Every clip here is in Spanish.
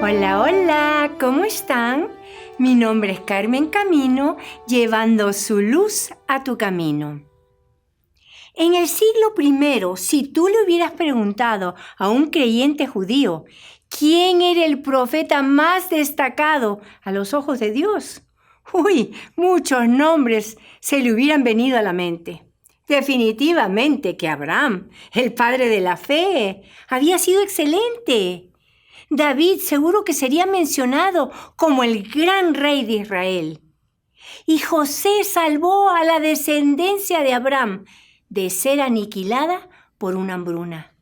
Hola, hola, ¿cómo están? Mi nombre es Carmen Camino, llevando su luz a tu camino. En el siglo I, si tú le hubieras preguntado a un creyente judío quién era el profeta más destacado a los ojos de Dios, muchos nombres se le hubieran venido a la mente. Definitivamente que Abraham, el padre de la fe, había sido excelente. David seguro que sería mencionado como el gran rey de Israel. Y José salvó a la descendencia de Abraham de ser aniquilada por una hambruna.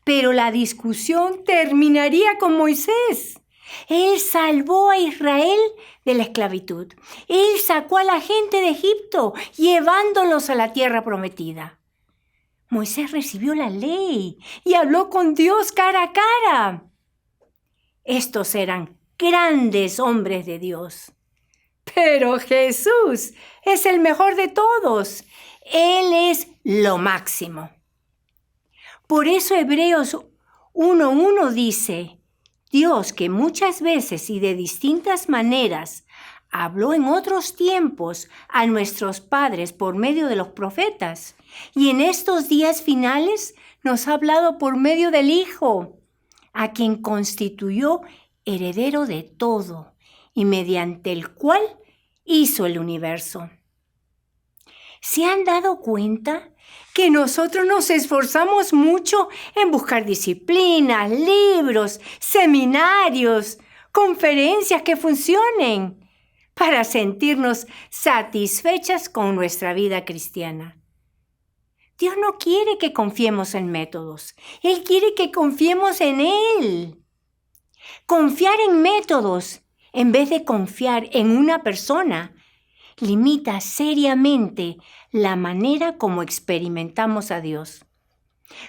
Pero la discusión terminaría con Moisés. Él salvó a Israel de la esclavitud. Él sacó a la gente de Egipto, llevándolos a la tierra prometida. Moisés recibió la ley y habló con Dios cara a cara. Estos eran grandes hombres de Dios. Pero Jesús es el mejor de todos. Él es lo máximo. Por eso Hebreos 1:1 dice, Dios que muchas veces y de distintas maneras habló en otros tiempos a nuestros padres por medio de los profetas, y en estos días finales nos ha hablado por medio del Hijo, a quien constituyó heredero de todo y mediante el cual hizo el universo. ¿Se han dado cuenta que nosotros nos esforzamos mucho en buscar disciplinas, libros, seminarios, conferencias que funcionen para sentirnos satisfechas con nuestra vida cristiana? Dios no quiere que confiemos en métodos. Él quiere que confiemos en Él. Confiar en métodos en vez de confiar en una persona limita seriamente la manera como experimentamos a Dios.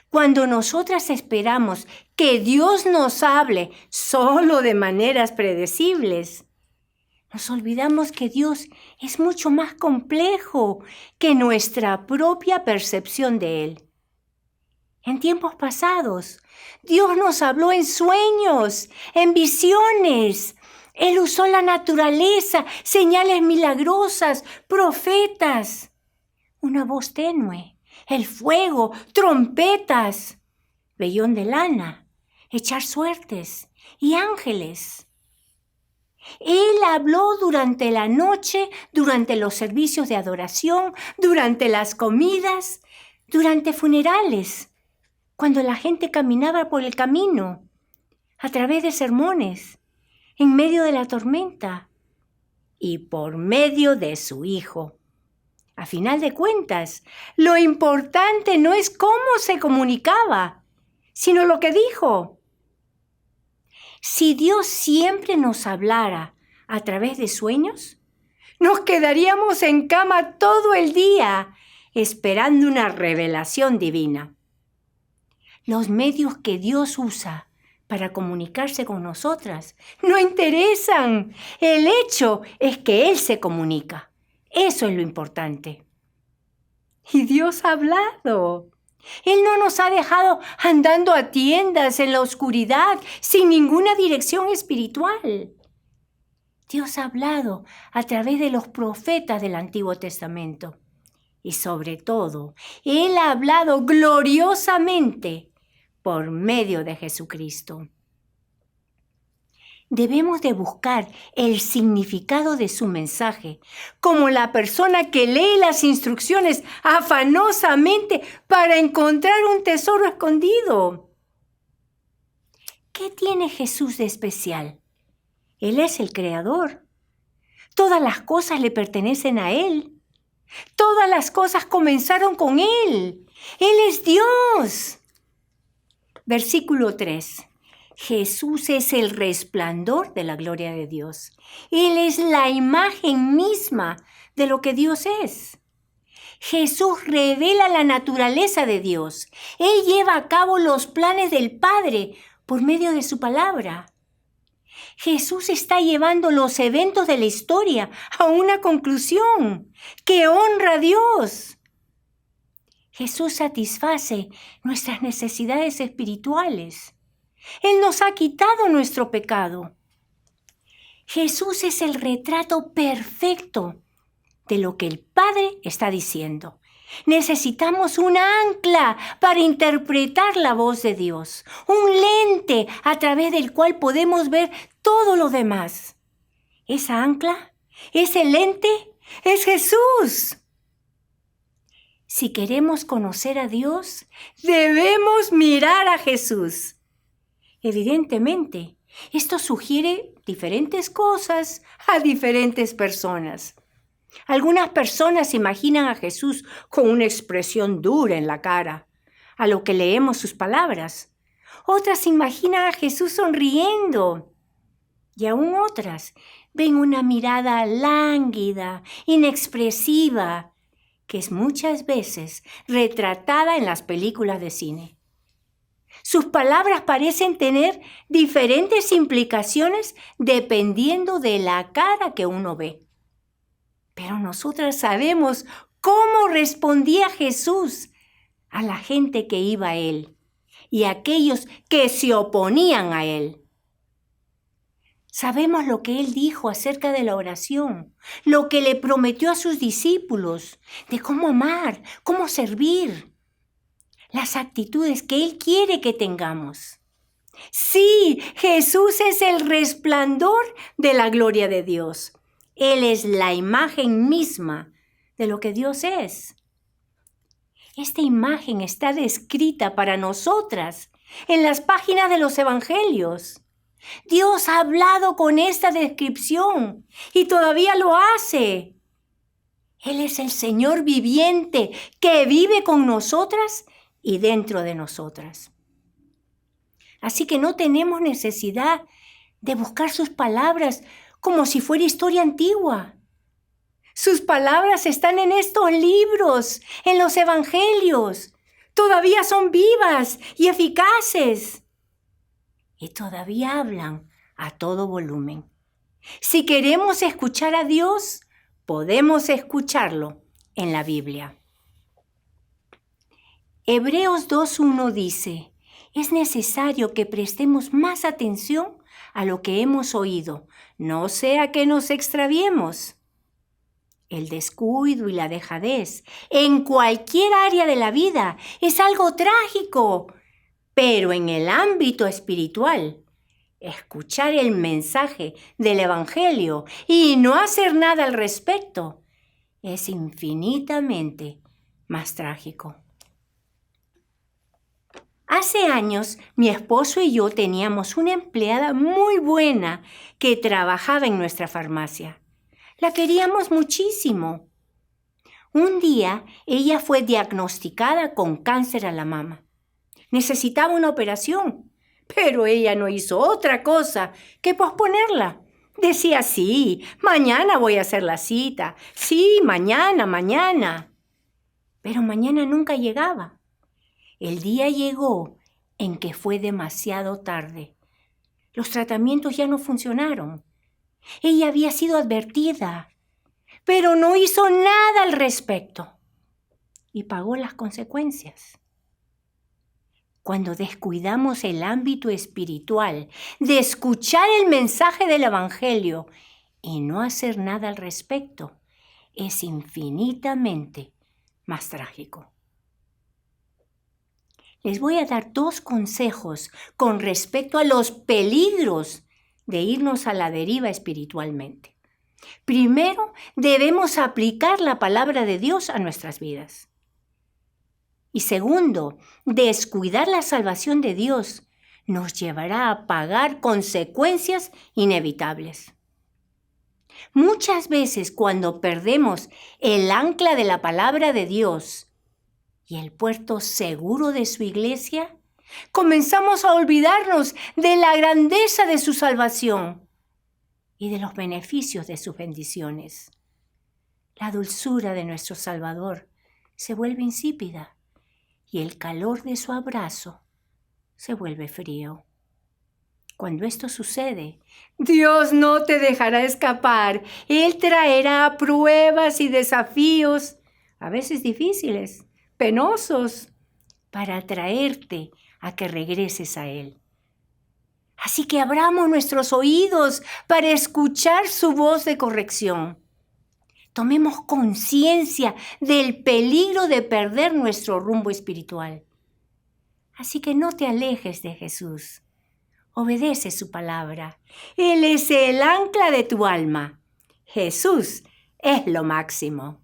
Cuando nosotras esperamos que Dios nos hable solo de maneras predecibles, nos olvidamos que Dios es mucho más complejo que nuestra propia percepción de Él. En tiempos pasados, Dios nos habló en sueños, en visiones. Él usó la naturaleza, señales milagrosas, profetas, una voz tenue, el fuego, trompetas, vellón de lana, echar suertes y ángeles. Él habló durante la noche, durante los servicios de adoración, durante las comidas, durante funerales, cuando la gente caminaba por el camino, a través de sermones, en medio de la tormenta y por medio de su Hijo. A final de cuentas, lo importante no es cómo se comunicaba, sino lo que dijo. Si Dios siempre nos hablara a través de sueños, nos quedaríamos en cama todo el día esperando una revelación divina. Los medios que Dios usa para comunicarse con nosotras no interesan. El hecho es que Él se comunica. Eso es lo importante. Y Dios ha hablado. Él no nos ha dejado andando a tiendas en la oscuridad sin ninguna dirección espiritual. Dios ha hablado a través de los profetas del Antiguo Testamento. Y sobre todo, Él ha hablado gloriosamente por medio de Jesucristo. Debemos de buscar el significado de su mensaje, como la persona que lee las instrucciones afanosamente para encontrar un tesoro escondido. ¿Qué tiene Jesús de especial? Él es el Creador. Todas las cosas le pertenecen a Él. Todas las cosas comenzaron con Él. Él es Dios. Versículo 3. Jesús es el resplandor de la gloria de Dios. Él es la imagen misma de lo que Dios es. Jesús revela la naturaleza de Dios. Él lleva a cabo los planes del Padre por medio de su palabra. Jesús está llevando los eventos de la historia a una conclusión que honra a Dios. Jesús satisface nuestras necesidades espirituales. Él nos ha quitado nuestro pecado. Jesús es el retrato perfecto de lo que el Padre está diciendo. Necesitamos una ancla para interpretar la voz de Dios, un lente a través del cual podemos ver todo lo demás. Esa ancla, ese lente, es Jesús. Si queremos conocer a Dios, debemos mirar a Jesús. Evidentemente, esto sugiere diferentes cosas a diferentes personas. Algunas personas imaginan a Jesús con una expresión dura en la cara, a lo que leemos sus palabras. Otras imaginan a Jesús sonriendo. Y aún otras ven una mirada lánguida, inexpresiva, que es muchas veces retratada en las películas de cine. Sus palabras parecen tener diferentes implicaciones dependiendo de la cara que uno ve. Pero nosotras sabemos cómo respondía Jesús a la gente que iba a Él y a aquellos que se oponían a Él. Sabemos lo que Él dijo acerca de la oración, lo que le prometió a sus discípulos, de cómo amar, cómo servir, las actitudes que Él quiere que tengamos. Sí, Jesús es el resplandor de la gloria de Dios. Él es la imagen misma de lo que Dios es. Esta imagen está descrita para nosotras en las páginas de los evangelios. Dios ha hablado con esta descripción y todavía lo hace. Él es el Señor viviente que vive con nosotras y dentro de nosotras. Así que no tenemos necesidad de buscar sus palabras como si fuera historia antigua. Sus palabras están en estos libros, en los evangelios. Todavía son vivas y eficaces. Y todavía hablan a todo volumen. Si queremos escuchar a Dios, podemos escucharlo en la Biblia. Hebreos 2:1 dice: es necesario que prestemos más atención a lo que hemos oído, no sea que nos extraviemos. El descuido y la dejadez en cualquier área de la vida es algo trágico, pero en el ámbito espiritual, escuchar el mensaje del Evangelio y no hacer nada al respecto es infinitamente más trágico. Hace años, mi esposo y yo teníamos una empleada muy buena que trabajaba en nuestra farmacia. La queríamos muchísimo. Un día, ella fue diagnosticada con cáncer a la mama. Necesitaba una operación, pero ella no hizo otra cosa que posponerla. Decía, sí, mañana voy a hacer la cita. Sí, mañana. Pero mañana nunca llegaba. El día llegó en que fue demasiado tarde. Los tratamientos ya no funcionaron. Ella había sido advertida, pero no hizo nada al respecto y pagó las consecuencias. Cuando descuidamos el ámbito espiritual de escuchar el mensaje del Evangelio y no hacer nada al respecto, es infinitamente más trágico. Les voy a dar 2 consejos con respecto a los peligros de irnos a la deriva espiritualmente. Primero, debemos aplicar la palabra de Dios a nuestras vidas. Y segundo, descuidar la salvación de Dios nos llevará a pagar consecuencias inevitables. Muchas veces cuando perdemos el ancla de la palabra de Dios y el puerto seguro de su iglesia, comenzamos a olvidarnos de la grandeza de su salvación y de los beneficios de sus bendiciones. La dulzura de nuestro Salvador se vuelve insípida y el calor de su abrazo se vuelve frío. Cuando esto sucede, Dios no te dejará escapar. Él traerá pruebas y desafíos, a veces difíciles, penosos, para atraerte a que regreses a Él. Así que abramos nuestros oídos para escuchar su voz de corrección. Tomemos conciencia del peligro de perder nuestro rumbo espiritual. Así que no te alejes de Jesús. Obedece su palabra. Él es el ancla de tu alma. Jesús es lo máximo.